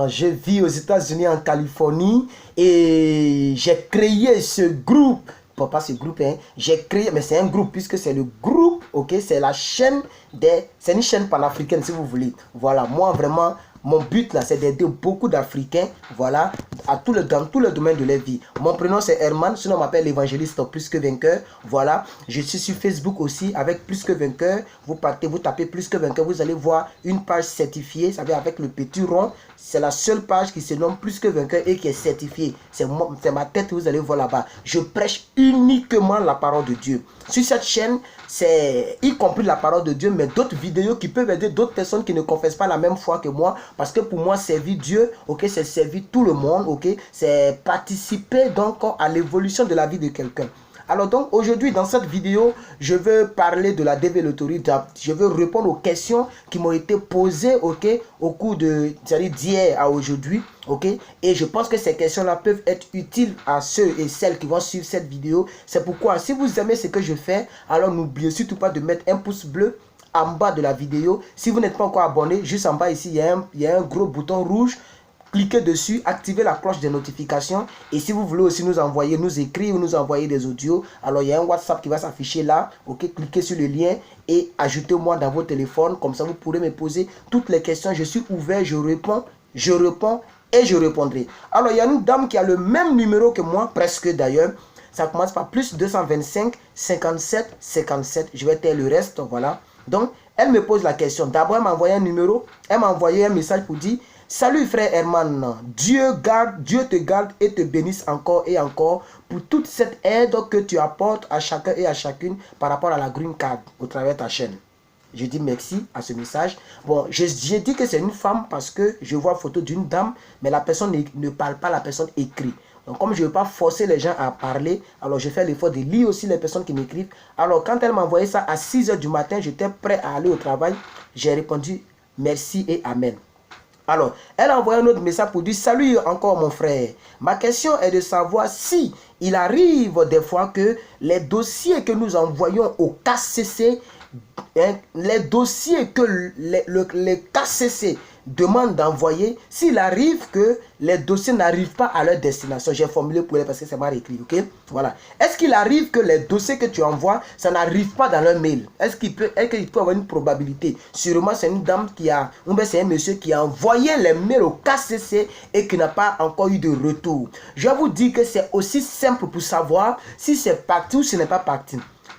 Je vis aux États-Unis, en Californie, et j'ai créé ce groupe. Pas ce groupe, hein. J'ai créé, mais c'est un groupe puisque c'est le groupe, ok, c'est la chaîne c'est une chaîne panafricaine si vous voulez. Voilà, moi vraiment, mon but là, c'est d'aider beaucoup d'Africains, voilà, dans tous les domaines de leur vie. Mon prénom c'est Herman, sinon on m'appelle l'évangéliste Plus que Vainqueur. Voilà, je suis sur Facebook aussi avec Plus que Vainqueur. Vous tapez Plus que Vainqueur, vous allez voir une page certifiée, ça veut dire avec le petit rond. C'est la seule page qui se nomme Plus que Vainqueur et qui est certifiée. C'est ma tête que vous allez voir là-bas. Je prêche uniquement la parole de Dieu. Sur cette chaîne, c'est y compris la parole de Dieu, mais d'autres vidéos qui peuvent aider d'autres personnes qui ne confessent pas la même foi que moi. Parce que pour moi, servir Dieu, ok, c'est servir tout le monde, ok, c'est participer donc à l'évolution de la vie de quelqu'un. Alors donc aujourd'hui dans cette vidéo, je veux parler de la développerie. Je veux répondre aux questions qui m'ont été posées, ok, au cours de, c'est-à-dire d'hier à aujourd'hui, ok. Et je pense que ces questions-là peuvent être utiles à ceux et celles qui vont suivre cette vidéo. C'est pourquoi si vous aimez ce que je fais, alors n'oubliez surtout pas de mettre un pouce bleu en bas de la vidéo. Si vous n'êtes pas encore abonné, juste en bas ici, il y a un gros bouton rouge. Cliquez dessus, activez la cloche des notifications. Et si vous voulez aussi nous écrire ou nous envoyer des audios, alors il y a un WhatsApp qui va s'afficher là. Ok, cliquez sur le lien et ajoutez-moi dans vos téléphones. Comme ça, vous pourrez me poser toutes les questions. Je suis ouvert, je réponds et je répondrai. Alors, il y a une dame qui a le même numéro que moi, presque d'ailleurs. Ça commence par plus 225 57 57. Je vais taire le reste, voilà. Donc, elle me pose la question. D'abord, elle m'a envoyé un numéro. Elle m'a envoyé un message pour dire: salut frère Herman, Dieu te garde et te bénisse encore et encore pour toute cette aide que tu apportes à chacun et à chacune par rapport à la Green Card au travers de ta chaîne. Je dis merci à ce message. Bon, j'ai dit que c'est une femme parce que je vois la photo d'une dame, mais la personne ne parle pas, la personne écrit. Donc comme je ne veux pas forcer les gens à parler, alors je fais l'effort de lire aussi les personnes qui m'écrivent. Alors quand elle m'a envoyé ça à 6 h du matin, j'étais prêt à aller au travail. J'ai répondu merci et amen. Alors, elle a envoyé un autre message pour dire: salut encore mon frère. Ma question est de savoir si il arrive des fois que les dossiers que nous envoyons au KCC, les dossiers que les KCC demandent d'envoyer, s'il arrive que les dossiers n'arrivent pas à leur destination. J'ai formulé pour elle parce que c'est mal écrit, ok? Voilà. Est-ce qu'il arrive que les dossiers que tu envoies, ça n'arrive pas dans leur mail? Est-ce qu'il peut avoir une probabilité? Sûrement, c'est une dame qui a, ou bien c'est un monsieur qui a envoyé les mails au KCC et qui n'a pas encore eu de retour. Je vais vous dire que c'est aussi simple pour savoir si c'est parti ou ce n'est pas parti.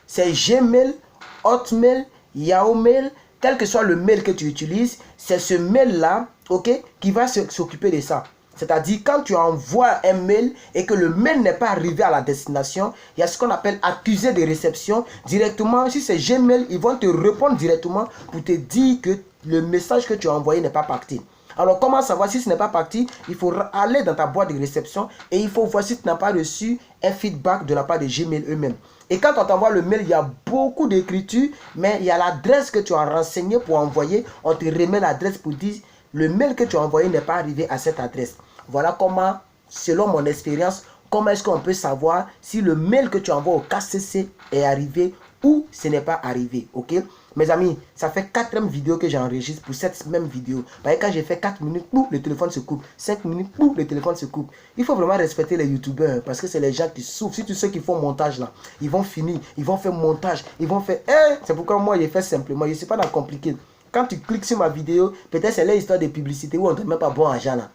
C'est Gmail, Hotmail, Yahoo Mail, quel que soit le mail que tu utilises, c'est ce mail-là, ok, qui va s'occuper de ça. C'est-à-dire, quand tu envoies un mail et que le mail n'est pas arrivé à la destination, il y a ce qu'on appelle accusé de réception. Directement, si c'est Gmail, ils vont te répondre directement pour te dire que le message que tu as envoyé n'est pas parti. Alors, comment savoir si ce n'est pas parti? Il faut aller dans ta boîte de réception et il faut voir si tu n'as pas reçu un feedback de la part de Gmail eux-mêmes. Et quand on t'envoie le mail, il y a beaucoup d'écriture, mais il y a l'adresse que tu as renseignée pour envoyer. On te remet l'adresse pour dire le mail que tu as envoyé n'est pas arrivé à cette adresse. Voilà comment, selon mon expérience, comment est-ce qu'on peut savoir si le mail que tu envoies au KCC est arrivé ou ce n'est pas arrivé, ok? Mes amis, ça fait 4e vidéo que j'enregistre pour cette même vidéo. Parce que quand j'ai fait 4 minutes, le téléphone se coupe. 5 minutes, le téléphone se coupe. Il faut vraiment respecter les youtubeurs parce que c'est les gens qui souffrent. Surtout ceux qui font montage là. Ils vont finir, ils vont faire montage, ils vont faire... c'est pourquoi moi, j'ai fait simplement. Je ne suis pas dans compliqué. Quand tu cliques sur ma vidéo, peut-être c'est l'histoire de publicité où on ne te met pas bon argent là.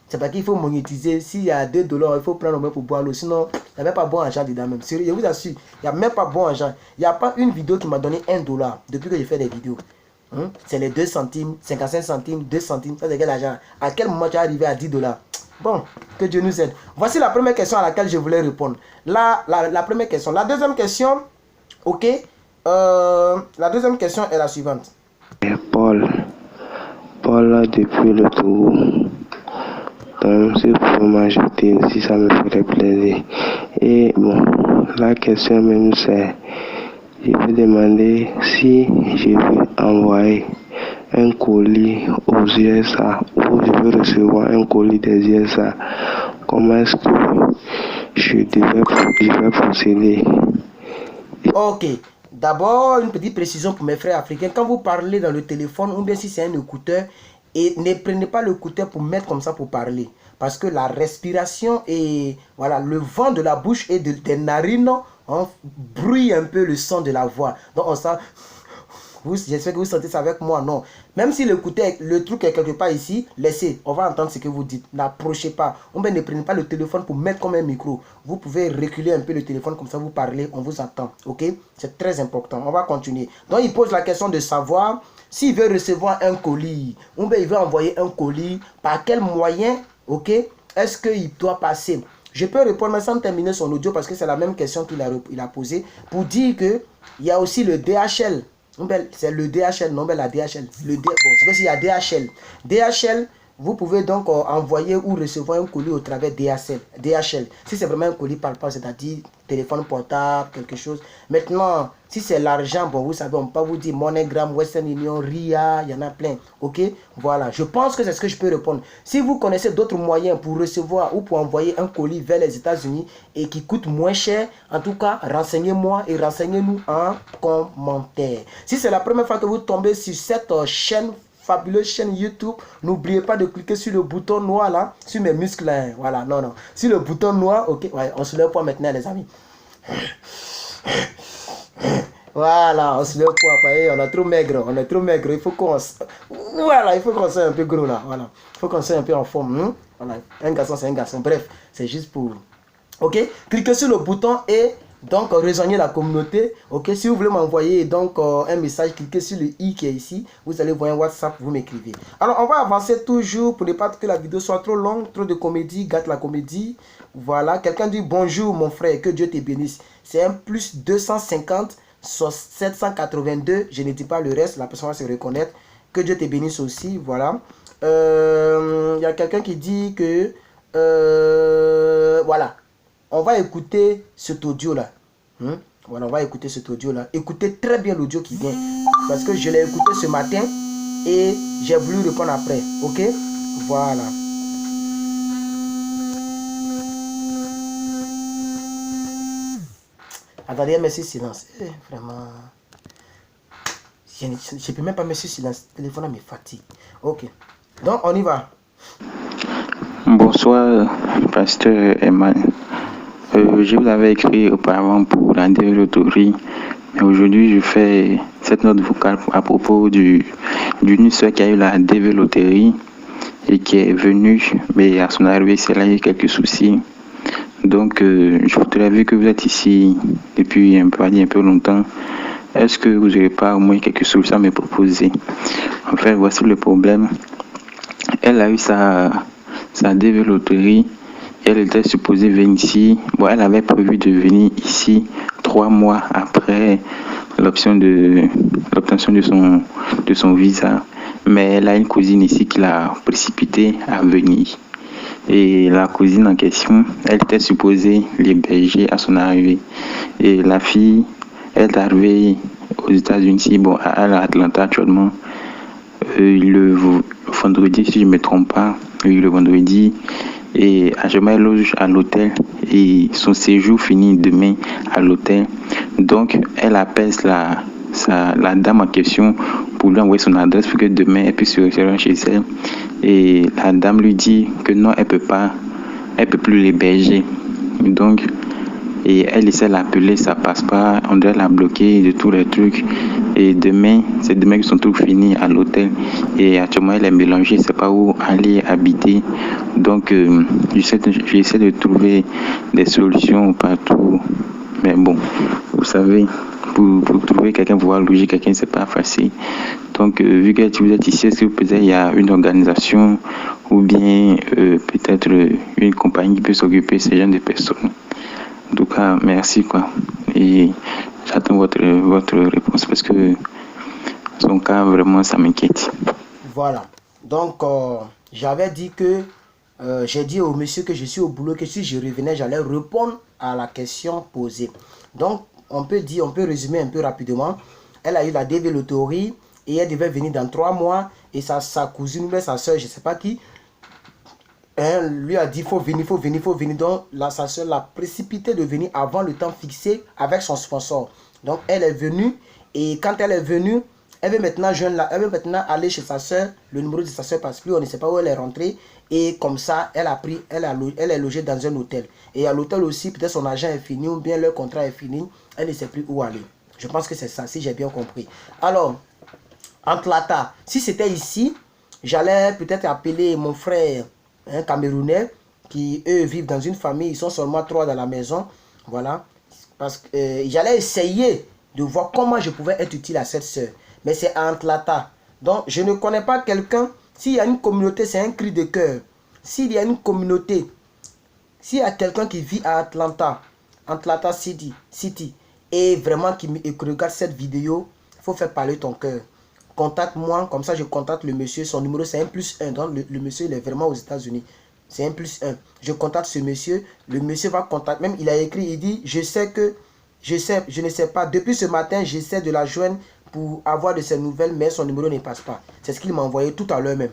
C'est parce qu'il faut monétiser. S'il y a 2 $, il faut prendre au moins pour boire l'eau. Sinon, il n'y a même pas bon argent dedans même. Sérieux, je vous assure, il n'y a même pas bon argent. Il n'y a pas une vidéo qui m'a donné $1 depuis que j'ai fait des vidéos. C'est les 2 centimes, 55 centimes, 2 centimes. Ça, c'est quel argent? À quel moment tu es arrivé à $10? Bon, que Dieu nous aide. Voici la première question à laquelle je voulais répondre. La première question. La deuxième question, ok. La deuxième question est la suivante. Paul depuis le Togo. Donc, si vous pouvez m'ajouter aussi, ça me ferait plaisir. Et bon, la question même c'est, je vais demander si je veux envoyer un colis aux USA ou je veux recevoir un colis des USA. Comment est-ce que je vais procéder? Ok. D'abord, une petite précision pour mes frères africains. Quand vous parlez dans le téléphone ou bien si c'est un écouteur, Et ne prenez pas le couteau pour mettre comme ça pour parler. Parce que la respiration et voilà, le vent de la bouche et des narines brouille un peu le son de la voix. Donc on sent... J'espère que vous sentez ça avec moi. Non. Même si le truc est quelque part ici, laissez. On va entendre ce que vous dites. N'approchez pas. Ne prenez pas le téléphone pour mettre comme un micro. Vous pouvez reculer un peu le téléphone comme ça, vous parlez, on vous entend. Ok? C'est très important. On va continuer. Donc, il pose la question de savoir s'il veut recevoir un colis. Ou bien il veut envoyer un colis. Par quel moyen, ok, est-ce qu'il doit passer? Je peux répondre sans terminer son audio parce que c'est la même question qu'il a posée. Pour dire qu'il y a aussi le DHL. C'est le DHL, non, mais la DHL. Bon, c'est parce qu'il y a DHL. DHL, vous pouvez donc envoyer ou recevoir un colis au travers DHL. Si c'est vraiment un colis par rapport, c'est-à-dire téléphone portable, quelque chose. Maintenant, si c'est l'argent, bon, vous savez, on peut vous dire MoneyGram, Western Union, RIA, il y en a plein. Ok? Voilà, je pense que c'est ce que je peux répondre. Si vous connaissez d'autres moyens pour recevoir ou pour envoyer un colis vers les États-Unis et qui coûte moins cher, en tout cas, renseignez-moi et renseignez-nous en commentaire. Si c'est la première fois que vous tombez sur cette chaîne, fabuleuse chaîne YouTube, n'oubliez pas de cliquer sur le bouton noir là, sur mes muscles là. Voilà, non, sur le bouton noir, ok, ouais, on se lève pas maintenant les amis. Voilà, on se lève pas, on est trop maigre, il faut qu'on soit un peu gros là, voilà, il faut qu'on soit un peu en forme, voilà, un garçon c'est un garçon, bref, c'est juste pour, ok, cliquez sur le bouton et donc rejoignez la communauté. Ok, si vous voulez m'envoyer donc un message, cliquez sur le i qui est ici, vous allez voir un WhatsApp, vous m'écrivez. Alors on va avancer toujours pour ne pas que la vidéo soit trop longue, trop de comédie, gâte la comédie. Voilà, quelqu'un dit bonjour mon frère, que Dieu te bénisse. C'est un plus 250 sur 782, je ne dis pas le reste, la personne va se reconnaître. Que Dieu te bénisse aussi, voilà. Il y a quelqu'un qui dit que voilà. On va écouter cet audio là. Voilà, on va écouter cet audio là. Écoutez très bien l'audio qui vient. Parce que je l'ai écouté ce matin et j'ai voulu répondre après. Ok? Voilà. Attendez, merci silence. Vraiment. Je ne peux même pas mettre sur silence. Le téléphone me fatigue. Ok. Donc on y va. Bonsoir, pasteur Emmanuel. Je vous avais écrit auparavant pour la dévéloterie, mais aujourd'hui je fais cette note vocale à propos d'une soeur qui a eu la dévéloterie et qui est venue, mais à son arrivée, elle a eu quelques soucis. Donc, je voudrais, vu que vous êtes ici depuis un peu longtemps, est-ce que vous n'aurez pas au moins quelques solutions à me proposer? En fait, voici le problème. Elle a eu sa dévéloterie. Elle était supposée venir ici. Bon, elle avait prévu de venir ici 3 mois après l'obtention de son visa. Mais elle a une cousine ici qui l'a précipité à venir. Et la cousine en question, elle était supposée l'héberger à son arrivée. Et la fille, elle est arrivée aux États-Unis, bon, à Atlanta actuellement, le vendredi, si je ne me trompe pas, le vendredi. Et elle loge à l'hôtel et son séjour finit demain à l'hôtel. Donc, elle appelle la dame en question pour lui envoyer son adresse pour que demain elle puisse se retirer chez elle. Et la dame lui dit que non, elle peut plus l'héberger. Donc, et elle essaie de l'appeler, ça passe pas, on doit la bloquer de tous les trucs. Et c'est demain qu'ils sont tous finis à l'hôtel. Et actuellement, elle est mélangée, je sais pas où aller habiter. Donc, j'essaie de trouver des solutions partout. Mais bon, vous savez, pour trouver quelqu'un, pouvoir loger quelqu'un, c'est pas facile. Donc, vu que vous êtes ici, est-ce que peut-être il y a une organisation ou bien peut-être une compagnie qui peut s'occuper de ce genre de personnes? En tout cas, merci quoi. Et j'attends votre réponse parce que son cas, vraiment, ça m'inquiète. Voilà. Donc, j'avais dit que j'ai dit au monsieur que je suis au boulot, que si je revenais, j'allais répondre à la question posée. Donc, on peut résumer un peu rapidement. Elle a eu la dévéloterie et elle devait venir dans 3 mois. Et sa cousine ou sa soeur, je ne sais pas qui, lui a dit il faut venir. Donc sa soeur l'a précipité de venir avant le temps fixé avec son sponsor. Donc elle est venue et quand elle est venue, Elle veut maintenant elle veut maintenant aller chez sa soeur. Le numéro de sa soeur passe plus, on ne sait pas où elle est rentrée. Et comme ça, elle est logée dans un hôtel. Et à l'hôtel aussi, peut-être son argent est fini ou bien leur contrat est fini. Elle ne sait plus où aller. Je pense que c'est ça, si j'ai bien compris. Alors, Antlata, si c'était ici, j'allais peut-être appeler mon frère camerounais qui, eux, vivent dans une famille. Ils sont seulement 3 dans la maison. Voilà. Parce que j'allais essayer de voir comment je pouvais être utile à cette soeur. Mais c'est à Antlata. Donc, je ne connais pas quelqu'un. S'il y a une communauté, c'est un cri de cœur. S'il y a une communauté, s'il y a quelqu'un qui vit à Atlanta City, et vraiment qui regarde cette vidéo, il faut faire parler ton cœur. Contacte-moi, comme ça je contacte le monsieur. Son numéro c'est 1+1. Donc le monsieur il est vraiment aux États-Unis. C'est 1+1. Je contacte ce monsieur. Le monsieur va contacter. Même il a écrit, il dit, je ne sais pas. Depuis ce matin, j'essaie de la joindre pour avoir de ses nouvelles, mais son numéro ne passe pas. C'est ce qu'il m'a envoyé tout à l'heure même.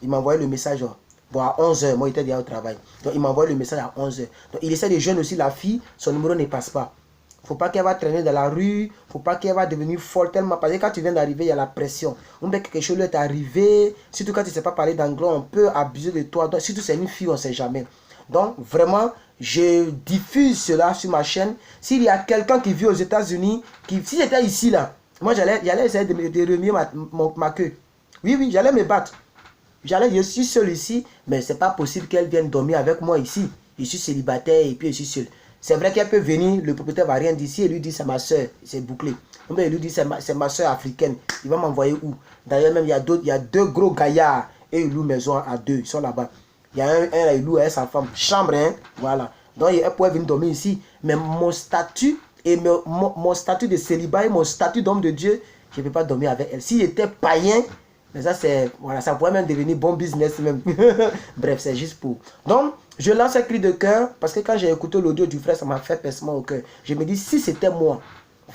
Il m'a envoyé le message bon, à 11h. Moi, il était déjà au travail. Donc, il m'a envoyé le message à 11h. Donc, il essaie de joindre aussi la fille. Son numéro ne passe pas. Il ne faut pas qu'elle va traîner dans la rue. Il ne faut pas qu'elle va devenir folle tellement. Parce que quand tu viens d'arriver, il y a la pression. On dit que quelque chose lui est arrivé. Surtout quand tu ne sais pas parler d'anglais, on peut abuser de toi. Donc, surtout c'est une fille, on ne sait jamais. Donc, vraiment, je diffuse cela sur ma chaîne. S'il y a quelqu'un qui vit aux États-Unis, si j'étais ici, là, moi, j'allais essayer de remuer ma queue. Oui, j'allais me battre. Je suis seul ici, mais c'est pas possible qu'elle vienne dormir avec moi ici. Je suis célibataire et puis je suis seul. C'est vrai qu'elle peut venir, le propriétaire va rien d'ici et lui dit c'est ma soeur, c'est bouclé. Donc il lui dit c'est ma soeur africaine. Il va m'envoyer où? D'ailleurs même il y a 2 gros gaillards et ils louent maison à 2, ils sont là-bas. Il y a un il loue avec sa femme, chambre, hein, voilà. Donc elle pourrait venir dormir ici, mais mon statut et mon statut de célibat et mon statut d'homme de Dieu, je ne peux pas dormir avec elle. Si j'étais païen, mais ça c'est voilà, ça pourrait même devenir bon business même. Bref, c'est juste pour. Donc, je lance un cri de cœur parce que quand j'ai écouté l'audio du frère, ça m'a fait pincement au cœur. Je me dis si c'était moi,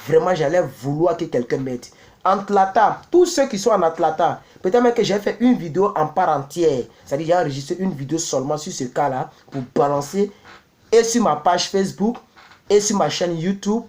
vraiment j'allais vouloir que quelqu'un m'aide. Atlanta, tous ceux qui sont en Atlanta, peut-être même que j'ai fait une vidéo en part entière. C'est-à-dire j'ai enregistré une vidéo seulement sur ce cas-là pour balancer et sur ma page Facebook et sur ma chaîne YouTube.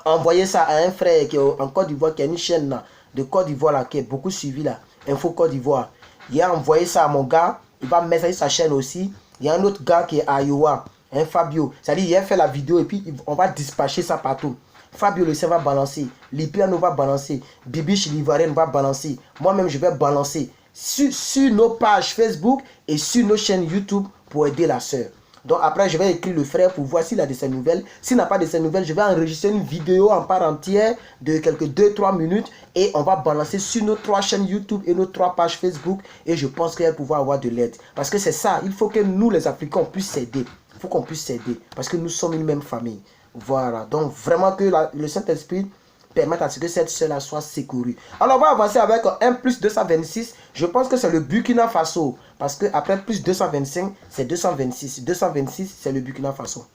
Envoyer ça à un frère qui est en Côte d'Ivoire, qui a une chaîne là, de Côte d'Ivoire là, qui est beaucoup suivi là. Info Côte d'Ivoire. Il a envoyé ça à mon gars. Il va mettre ça sur sa chaîne aussi. Il y a un autre gars qui est à Iowa. Un Fabio. C'est-à-dire, il a fait la vidéo et puis on va dispatcher ça partout. Fabio le va balancer. Lipiano va balancer. Bibiche l'Ivoirienne va balancer. Moi-même, je vais balancer sur nos pages Facebook et sur nos chaînes YouTube pour aider la soeur. Donc après, je vais écrire le frère pour voir s'il a de ses nouvelles. S'il n'a pas de ses nouvelles, je vais enregistrer une vidéo en part entière de quelques 2-3 minutes et on va balancer sur nos 3 chaînes YouTube et nos 3 pages Facebook et je pense qu'elle va pouvoir avoir de l'aide. Parce que c'est ça, il faut que nous les Africains, on puisse s'aider. Il faut qu'on puisse s'aider parce que nous sommes une même famille. Voilà, donc vraiment que le Saint-Esprit permettre à ce que cette soeur-là soit secourue. Alors on va avancer avec un plus 226. Je pense que c'est le Burkina Faso. Parce que après plus 225, c'est 226. 226, c'est le Burkina Faso.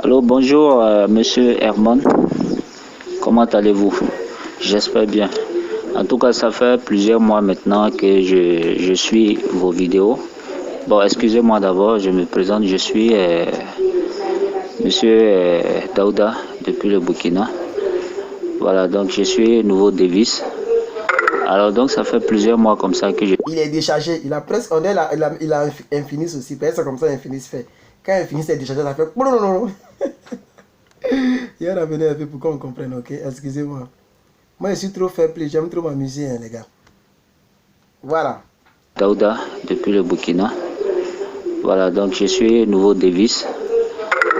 Alors bonjour monsieur Herman. Comment allez-vous? J'espère bien. En tout cas, ça fait plusieurs mois maintenant que je suis vos vidéos. Bon, excusez-moi d'abord, je me présente. Je suis monsieur Daouda depuis le Burkina. Voilà, donc je suis nouveau Davis. Alors donc ça fait plusieurs mois comme ça que je... Il est déchargé, il a presque... il a Infinis aussi, peut-être comme ça Infinis fait. Quand Infinis est déchargé, ça fait... Il y a ramené un peu pour qu'on comprenne, ok? Excusez-moi. Moi je suis trop faible, j'aime trop m'amuser, hein, les gars. Voilà. Daouda depuis le Burkina. Voilà, donc je suis nouveau Davis.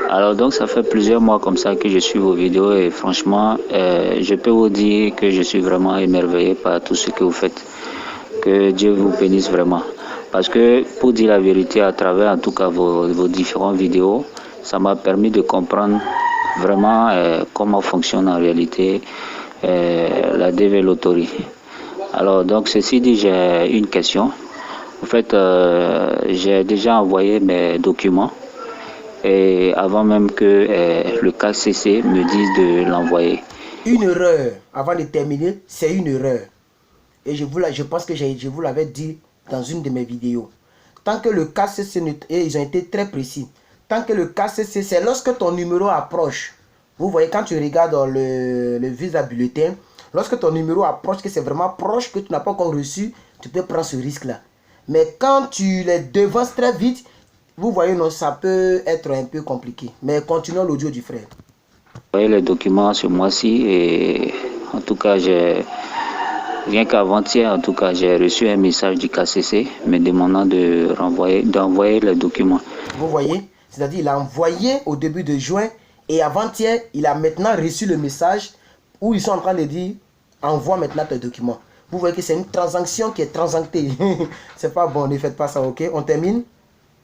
Alors donc ça fait plusieurs mois comme ça que je suis vos vidéos et franchement je peux vous dire que je suis vraiment émerveillé par tout ce que vous faites. Que Dieu vous bénisse vraiment. Parce que pour dire la vérité, à travers en tout cas vos différentes vidéos, ça m'a permis de comprendre vraiment comment fonctionne en réalité la DV Lottery. Alors donc ceci dit, j'ai une question. En fait j'ai déjà envoyé mes documents. Et avant même que le KCC me dise de l'envoyer. Une erreur, avant de terminer, c'est une erreur. Et je pense que je vous l'avais dit dans une de mes vidéos. Tant que le KCC, et ils ont été très précis, tant que le KCC, c'est lorsque ton numéro approche. Vous voyez, quand tu regardes dans le visa bulletin, Lorsque ton numéro approche, que c'est vraiment proche, que tu n'as pas encore reçu, tu peux prendre ce risque-là. Mais quand tu les devances très vite, vous voyez, non, ça peut être un peu compliqué. Mais continuons l'audio du frère. Vous voyez les documents ce mois-ci et en tout cas, rien qu'avant-hier, en tout cas, j'ai reçu un message du KCC me demandant d'envoyer les documents. Vous voyez, c'est-à-dire il a envoyé au début de juin et avant-hier, il a maintenant reçu le message où ils sont en train de dire envoie maintenant tes documents. Vous voyez que c'est une transaction qui est transactée. C'est pas bon, ne faites pas ça, ok? On termine.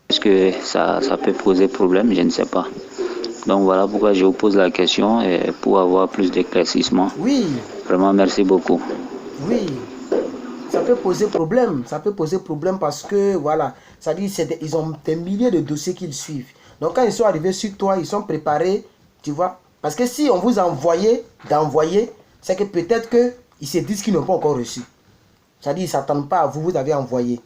Est-ce que ça peut poser problème? Je ne sais pas. Donc voilà pourquoi je vous pose la question et pour avoir plus d'éclaircissement. Oui. Vraiment, merci beaucoup. Oui. Ça peut poser problème. Ça peut poser problème parce que, voilà, ça dit ils ont des milliers de dossiers qu'ils suivent. Donc quand ils sont arrivés sur toi, ils sont préparés, tu vois. Parce que si on vous a envoyé, c'est que peut-être qu'ils se disent qu'ils n'ont pas encore reçu. Ça dit ils ne s'attendent pas à vous, vous avez envoyé.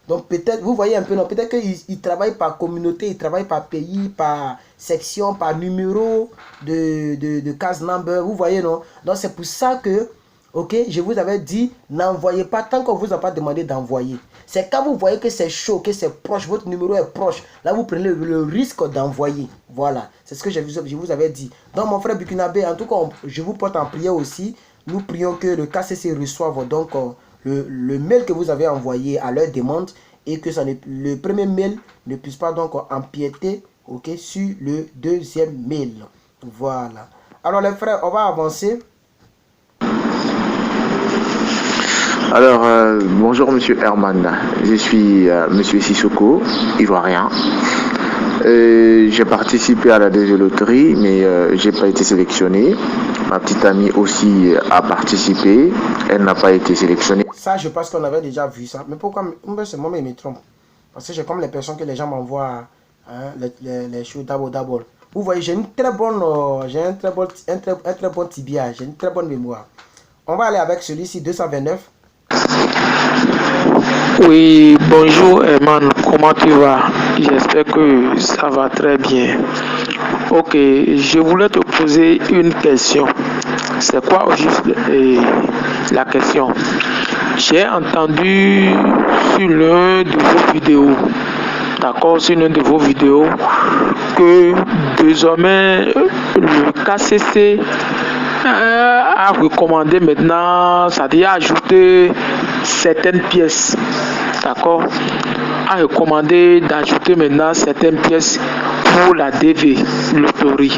Donc peut-être, vous voyez un peu, non, peut-être qu'ils travaillent par communauté, ils travaillent par pays, par section, par numéro de case number, vous voyez, non? Donc c'est pour ça que, ok, je vous avais dit, n'envoyez pas tant qu'on ne vous a pas demandé d'envoyer. C'est quand vous voyez que c'est chaud, que c'est proche, votre numéro est proche, là vous prenez le risque d'envoyer. Voilà, c'est ce que je vous avais dit. Donc mon frère Burkinabé, en tout cas, je vous porte en prière aussi. Nous prions que le KCC reçoive donc le mail que vous avez envoyé à leur demande et que le premier mail ne puisse pas donc empiéter, ok, sur le deuxième mail. Voilà. Alors les frères, on va avancer. Alors, bonjour Monsieur Herman, je suis Monsieur Sissoko, ivoirien. J'ai participé à la DG Loterie, mais j'ai pas été sélectionné. Ma petite amie aussi a participé, elle n'a pas été sélectionnée. Ça, je pense qu'on avait déjà vu ça. Mais pourquoi c'est moi qui me trompe? Parce que j'ai comme l'impression que les gens m'envoient les choses d'abord. Vous voyez, j'ai une très bonne, j'ai un très bon tibia, j'ai une très bonne mémoire. On va aller avec celui-ci, 229. Oui, bonjour Herman, comment tu vas? J'espère que ça va très bien. Ok, je voulais te poser une question. C'est quoi juste la question? J'ai entendu sur l'un de vos vidéos, d'accord, sur l'une de vos vidéos, que désormais le KCC a recommandé maintenant, c'est-à-dire ajouter certaines pièces, d'accord, a recommandé d'ajouter maintenant certaines pièces pour la DV Loterie.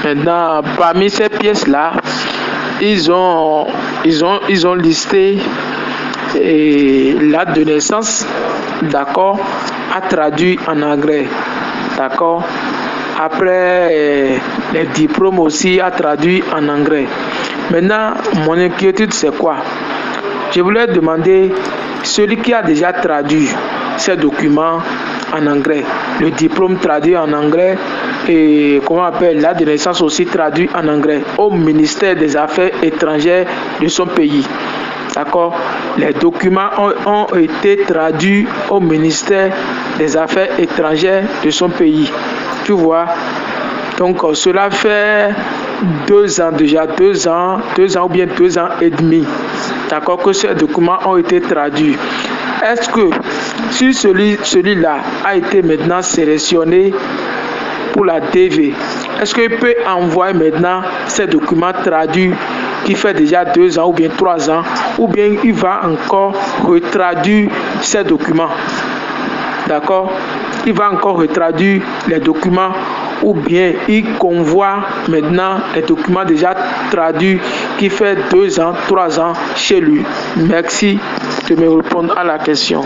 Maintenant, parmi ces pièces-là, ils ont listé l'acte de naissance, d'accord, à traduire en anglais, d'accord. Après, les diplômes aussi à traduire en anglais. Maintenant, mon inquiétude, c'est quoi? Je voulais demander, celui qui a déjà traduit ces documents en anglais, le diplôme traduit en anglais et comment on appelle l'acte de naissance aussi traduit en anglais au ministère des Affaires étrangères de son pays. D'accord? Les documents ont été traduits au ministère des Affaires étrangères de son pays. Tu vois? Donc cela fait 2 ans déjà, 2 ans ou bien 2 ans et demi. D'accord, que ces documents ont été traduits. Est-ce que si celui-là a été maintenant sélectionné pour la DV, est-ce qu'il peut envoyer maintenant ces documents traduits qui fait déjà 2 ans ou bien 3 ans, ou bien il va encore retraduire ces documents? D'accord? Il va encore retraduire les documents ou bien il convoie maintenant les documents déjà traduits qui fait 2 ans, 3 ans chez lui. Merci de me répondre à la question.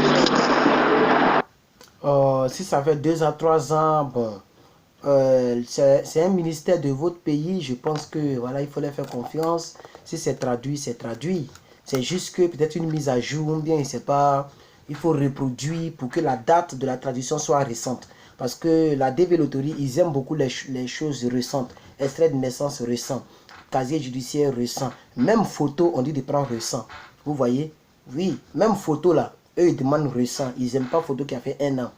Si ça fait 2 ans, 3 ans, bon, c'est un ministère de votre pays. Je pense que voilà, il faut leur faire confiance. Si c'est traduit, c'est traduit. C'est juste que peut-être une mise à jour, ou bien il sait pas. Il faut reproduire pour que la date de la traduction soit récente. Parce que la DV Loterie, ils aiment beaucoup les choses récentes. Extrait de naissance récent. Casier judiciaire récent. Même photo, on dit de prendre récent. Vous voyez? Oui, même photo là. Eux, ils demandent récent. Ils n'aiment pas photo qui a fait 1 an.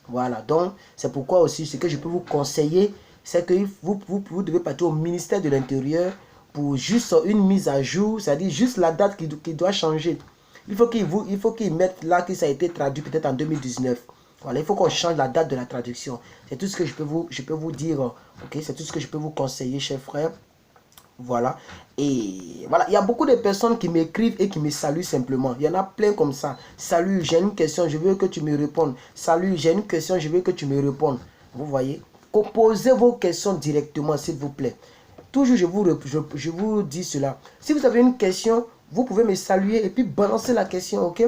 Voilà. Donc, c'est pourquoi aussi, ce que je peux vous conseiller, c'est que vous devez partir au ministère de l'Intérieur pour juste une mise à jour, c'est-à-dire juste la date qui doit changer. Il faut qu'ils mettent là que ça a été traduit peut-être en 2019. Voilà, il faut qu'on change la date de la traduction. C'est tout ce que je peux vous dire. Ok, c'est tout ce que je peux vous conseiller, chers frères. Voilà. Et voilà, il y a beaucoup de personnes qui m'écrivent et qui me saluent simplement. Il y en a plein comme ça. Salut, j'ai une question, je veux que tu me répondes. Salut, j'ai une question, je veux que tu me répondes. Vous voyez? Posez vos questions directement, s'il vous plaît. Toujours, je vous dis cela. Si vous avez une question, vous pouvez me saluer et puis balancer la question, ok?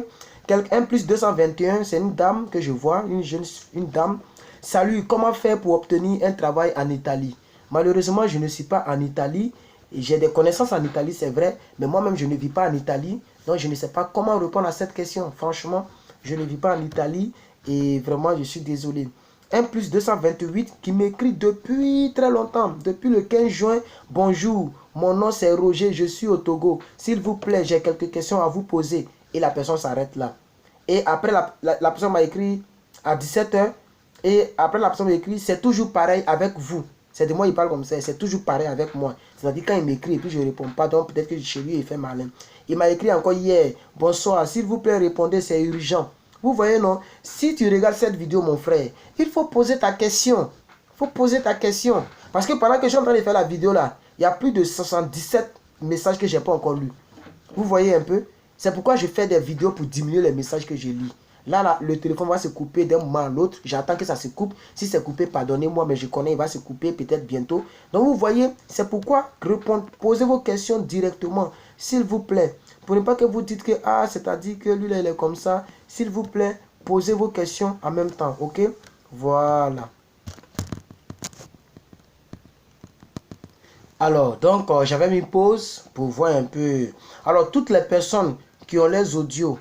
1 + 221, c'est une dame que je vois, une dame. Salut, comment faire pour obtenir un travail en Italie? Malheureusement, je ne suis pas en Italie. J'ai des connaissances en Italie, c'est vrai, mais moi-même, je ne vis pas en Italie. Donc, je ne sais pas comment répondre à cette question. Franchement, je ne vis pas en Italie et vraiment, je suis désolé. 1 + 228 qui m'écrit depuis très longtemps, depuis le 15 juin. Bonjour, mon nom c'est Roger, je suis au Togo. S'il vous plaît, j'ai quelques questions à vous poser. Et la personne s'arrête là. Et après, la personne m'a écrit à 17 h. Et après, la personne m'a écrit, c'est toujours pareil avec vous. C'est de moi, il parle comme ça, c'est toujours pareil avec moi. C'est-à-dire quand il m'écrit et puis je ne réponds pas, donc peut-être que chez lui, il fait malin. Il m'a écrit encore hier, bonsoir, s'il vous plaît, répondez, c'est urgent. Vous voyez, non? Si tu regardes cette vidéo, mon frère, il faut poser ta question. Il faut poser ta question. Parce que pendant que je suis en train de faire la vidéo là, il y a plus de 77 messages que je n'ai pas encore lus. Vous voyez un peu? C'est pourquoi je fais des vidéos pour diminuer les messages que je lis. Là, le téléphone va se couper d'un moment à l'autre. J'attends que ça se coupe. Si c'est coupé, pardonnez-moi, mais je connais, il va se couper peut-être bientôt. Donc, vous voyez, c'est pourquoi posez vos questions directement, s'il vous plaît. Pour ne pas que vous dites que, ah, c'est-à-dire que lui, là, il est comme ça. S'il vous plaît, posez vos questions en même temps, ok? Voilà. Alors, donc, j'avais mis pause pour voir un peu. Alors, toutes les personnes qui ont les audios,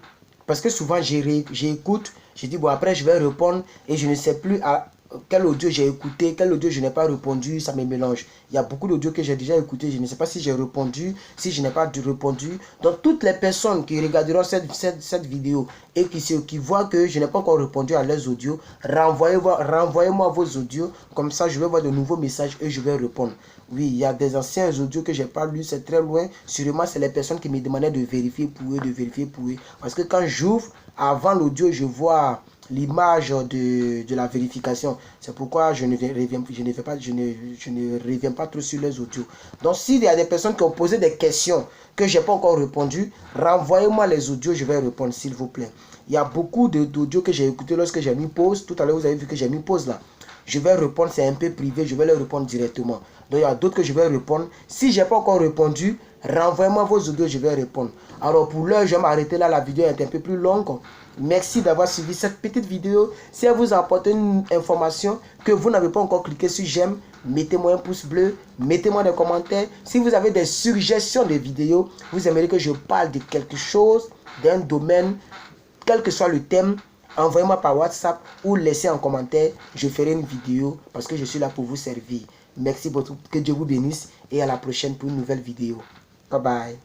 parce que souvent, j'écoute, je dis, bon, après, je vais répondre et je ne sais plus à quel audio j'ai écouté, quel audio je n'ai pas répondu, ça me mélange. Il y a beaucoup d'audios que j'ai déjà écouté, je ne sais pas si j'ai répondu, si je n'ai pas répondu. Donc, toutes les personnes qui regarderont cette vidéo et qui voient que je n'ai pas encore répondu à leurs audios, renvoyez-moi vos audios, comme ça, je vais voir de nouveaux messages et je vais répondre. Oui, il y a des anciens audios que je n'ai pas lus, c'est très loin. Sûrement, c'est les personnes qui me demandaient de vérifier pour eux, Parce que quand j'ouvre, avant l'audio, je vois l'image de la vérification. C'est pourquoi je ne reviens pas trop sur les audios. Donc, s'il y a des personnes qui ont posé des questions que je n'ai pas encore répondu, renvoyez-moi les audios, je vais répondre, s'il vous plaît. Il y a beaucoup d'audios que j'ai écouté lorsque j'ai mis pause. Tout à l'heure, vous avez vu que j'ai mis pause là. Je vais répondre, c'est un peu privé, je vais leur répondre directement. Donc, il y a d'autres que je vais répondre. Si je n'ai pas encore répondu, renvoyez-moi vos audios, je vais répondre. Alors, pour l'heure, je vais m'arrêter là. La vidéo est un peu plus longue. Merci d'avoir suivi cette petite vidéo. Si elle vous a apporté une information que vous n'avez pas encore cliqué sur j'aime, mettez-moi un pouce bleu, mettez-moi des commentaires. Si vous avez des suggestions de vidéos, vous aimeriez que je parle de quelque chose, d'un domaine, quel que soit le thème, envoyez-moi par WhatsApp ou laissez en commentaire. Je ferai une vidéo parce que je suis là pour vous servir. Merci beaucoup. Que Dieu vous bénisse et à la prochaine pour une nouvelle vidéo. Bye bye.